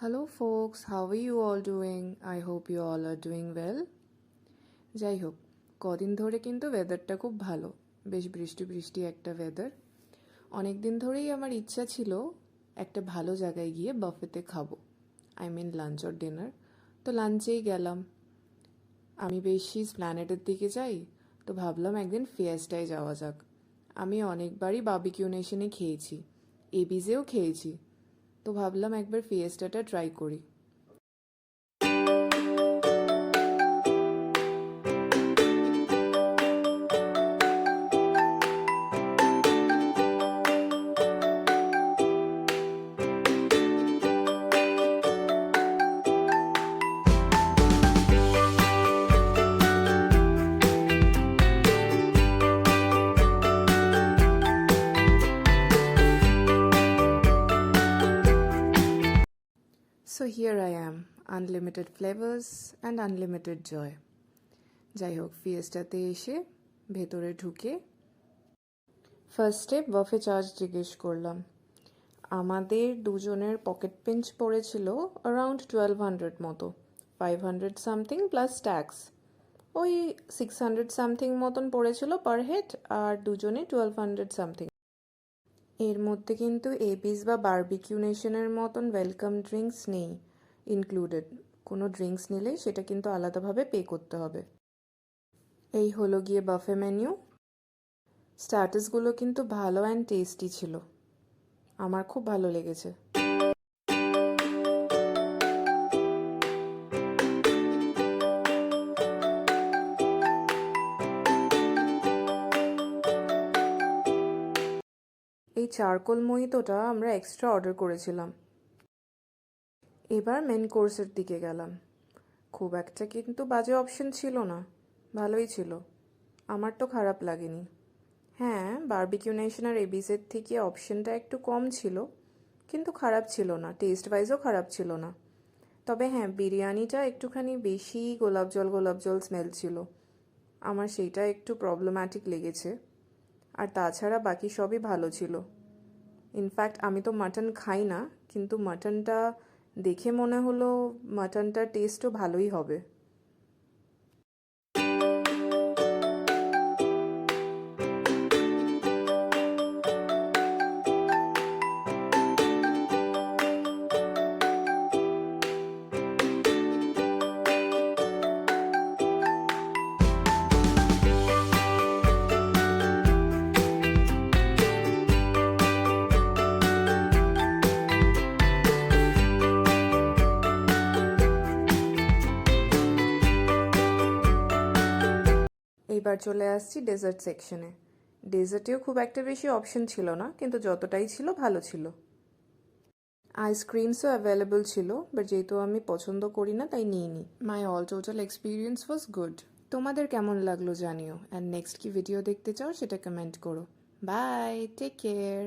Hello, folks. How are you all doing? I hope you all are doing well. যাই হোক, কদিন ধরে কিন্তু ওয়েদারটা খুব ভালো, বেশ বৃষ্টি বৃষ্টি একটা ওয়েদার। অনেক দিন ধরেই আমার ইচ্ছা ছিল একটা ভালো জায়গায় গিয়ে বাফেতে খাবো, I mean lunch or dinner. তো লাঞ্চেই গেলাম। আমি বেশি প্ল্যানেটের দিকে যাই, তো ভাবলাম একদিন ফিয়েস্টায় যাওয়া যাক। আমি অনেকবারই বারবিকিউ নেশনে খেয়েছি, এবিজেও খেয়েছি, তো ভাবলাম একবার ফিয়েস্টাটা ট্রাই করি। So here I am, unlimited flavors and unlimited joy. যাই হোক, ফিয়েস্টাতে এসে ভেতরে ঢুকে ফার্স্টে বাফে চার্জ জিজ্ঞেস করলাম। আমাদের দুজনের পকেট পিঞ্চ পড়েছিল অ্যারাউন্ড 1200 মতো, 500 সামথিং প্লাস ট্যাক্স, ওই 600 সামথিং মতন পড়েছিল পার হেড, আর দুজনে 1200 সামথিং। এর মধ্যে কিন্তু এবিস বা বারবিকিউ নেশনের মতন ওয়েলকাম ড্রিঙ্কস নেই ইনক্লুডেড। কোনো ড্রিঙ্কস নিলে সেটা কিন্তু আলাদাভাবে পে করতে হবে। এই হলো গিয়ে বাফে মেনু। স্টার্টার্সগুলো কিন্তু ভালো অ্যান্ড টেস্টি ছিল, আমার খুব ভালো লেগেছে। এই চারকোল মোহিতোটা আমরা এক্সট্রা অর্ডার করেছিলাম। এবার মেন কোর্সের দিকে গেলাম। খুব একটা কিন্তু বাজে অপশন ছিল না, ভালোই ছিল, আমার তো খারাপ লাগেনি। হ্যাঁ, বারবিকিউ নেশন আর এবিসের থেকে অপশনটা একটু কম ছিল, কিন্তু খারাপ ছিল না, টেস্ট ওয়াইজও খারাপ ছিল না। তবে হ্যাঁ, বিরিয়ানিটা একটুখানি বেশি গোলাপ জল স্মেল ছিল, আমার সেইটা একটু প্রবলেম্যাটিক লেগেছে। আর তাছাড়া বাকি সবই ভালো ছিল। ইনফ্যাক্ট আমি তো মাটন খাই না, কিন্তু মাটনটা দেখে মনে হলো মাটনটার টেস্টও ভালোই হবে। এইবার চলে আসছি ডেজার্ট সেকশনে। ডেজার্টেও খুব একটা বেশি অপশন ছিল না, কিন্তু যতটাই ছিল ভালো ছিল। আইসক্রিমসও অ্যাভেলেবল ছিল, বাট যেহেতু আমি পছন্দ করি না তাই নিইনি। My all total experience was good. তোমাদের কেমন লাগলো জানিও, অ্যান্ড নেক্সট কি ভিডিও দেখতে চাও সেটা কমেন্ট করো। Bye, take care.